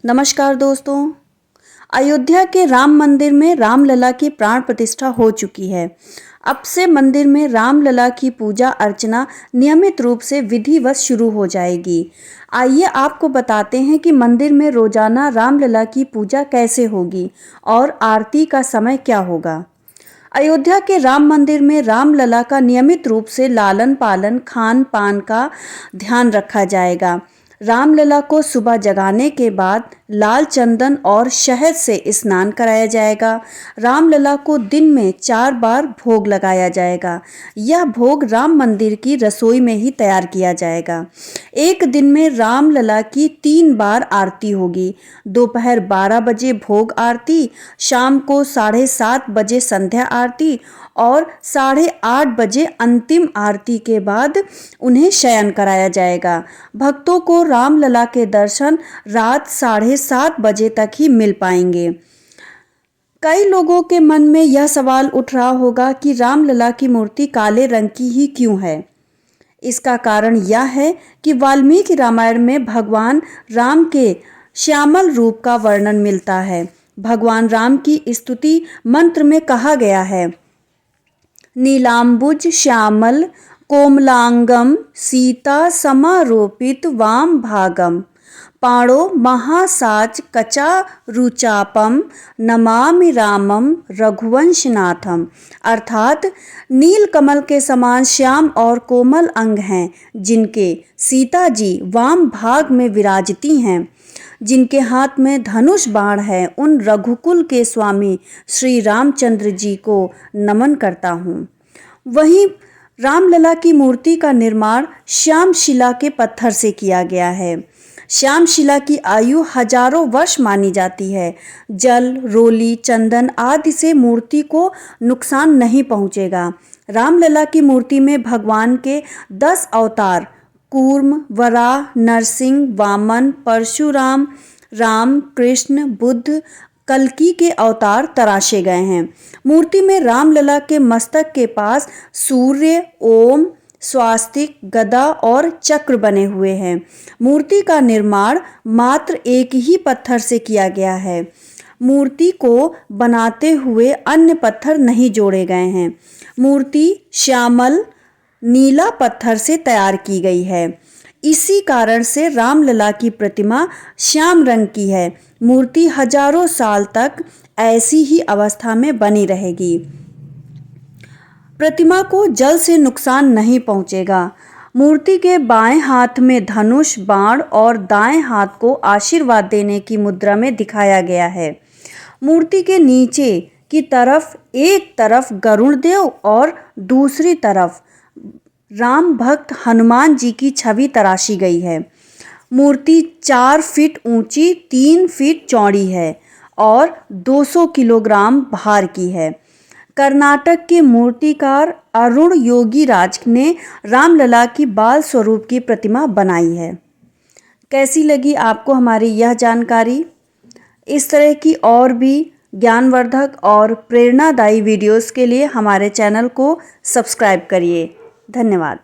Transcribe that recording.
नमस्कार दोस्तों। अयोध्या के राम मंदिर में रामलला की प्राण प्रतिष्ठा हो चुकी है। अब से मंदिर में रामलला की पूजा अर्चना नियमित रूप से विधिवत शुरू हो जाएगी। आइए आपको बताते हैं कि मंदिर में रोजाना रामलला की पूजा कैसे होगी और आरती का समय क्या होगा। अयोध्या के राम मंदिर में रामलला का नियमित रूप से लालन पालन खान पान का ध्यान रखा जाएगा। रामलला को सुबह जगाने के बाद लाल चंदन और शहद से स्नान कराया जाएगा। रामलला को दिन में 4 बार भोग लगाया जाएगा। यह भोग राम मंदिर की रसोई में ही तैयार किया जाएगा। एक दिन में रामलला की 3 बार आरती होगी। दोपहर 12 बजे भोग आरती, शाम को 7:30 बजे संध्या आरती और 8:30 बजे अंतिम आरती के बाद उन्हें शयन कराया जाएगा। भक्तों को रामलला के दर्शन रात 7:30 बजे तक ही मिल पाएंगे। कई लोगों के मन में यह सवाल उठ रहा होगा कि रामलला की मूर्ति काले रंग की ही क्यों है। इसका कारण यह है कि वाल्मीकि रामायण में भगवान राम के श्यामल रूप का वर्णन मिलता है। भगवान राम की स्तुति मंत्र में कहा गया है, नीलांबुज श्यामल कोमलांगम सीता समारोपित वाम भागम पाणो महासाच कचा रुचापम नमामि रामम रघुवंशनाथम। अर्थात नील कमल के समान श्याम और कोमल अंग हैं, जिनके सीता जी वाम भाग में विराजती हैं, जिनके हाथ में धनुष बाण है। उन रघुकुल के स्वामी श्री रामचंद्र जी को नमन करता हूँ। वहीं रामलला की मूर्ति का निर्माण श्यामशिला के पत्थर से किया गया है। श्यामशिला की आयु हजारों वर्ष मानी जाती है। जल, रोली, चंदन आदि से मूर्ति को नुकसान नहीं पहुंचेगा। रामलला की मूर्ति में भगवान के 10 अवतार कूर्म, वराह, नरसिंह, वामन, परशुराम, राम, कृष्ण, बुद्ध, कल्कि के अवतार तराशे गए हैं। मूर्ति में रामलला के मस्तक के पास सूर्य, ओम, स्वास्तिक, गदा और चक्र बने हुए हैं। मूर्ति का निर्माण मात्र एक ही पत्थर से किया गया है। मूर्ति को बनाते हुए अन्य पत्थर नहीं जोड़े गए हैं। मूर्ति श्यामल नीला पत्थर से तैयार की गई है। इसी कारण से रामलला की प्रतिमा श्याम रंग की है। मूर्ति हजारों साल तक ऐसी ही अवस्था में बनी रहेगी। प्रतिमा को जल से नुकसान नहीं पहुंचेगा। मूर्ति के बाएं हाथ में धनुष बाण और दाएं हाथ को आशीर्वाद देने की मुद्रा में दिखाया गया है। मूर्ति के नीचे की तरफ एक तरफ गरुड़ देव और दूसरी तरफ राम भक्त हनुमान जी की छवि तराशी गई है। मूर्ति 4 फीट ऊंची, 3 फीट चौड़ी है और 200 किलोग्राम भार की है। कर्नाटक के मूर्तिकार अरुण योगीराज ने रामलला की बाल स्वरूप की प्रतिमा बनाई है। कैसी लगी आपको हमारी यह जानकारी? इस तरह की और भी ज्ञानवर्धक और प्रेरणादायी वीडियोस के लिए हमारे चैनल को सब्सक्राइब करिए। धन्यवाद।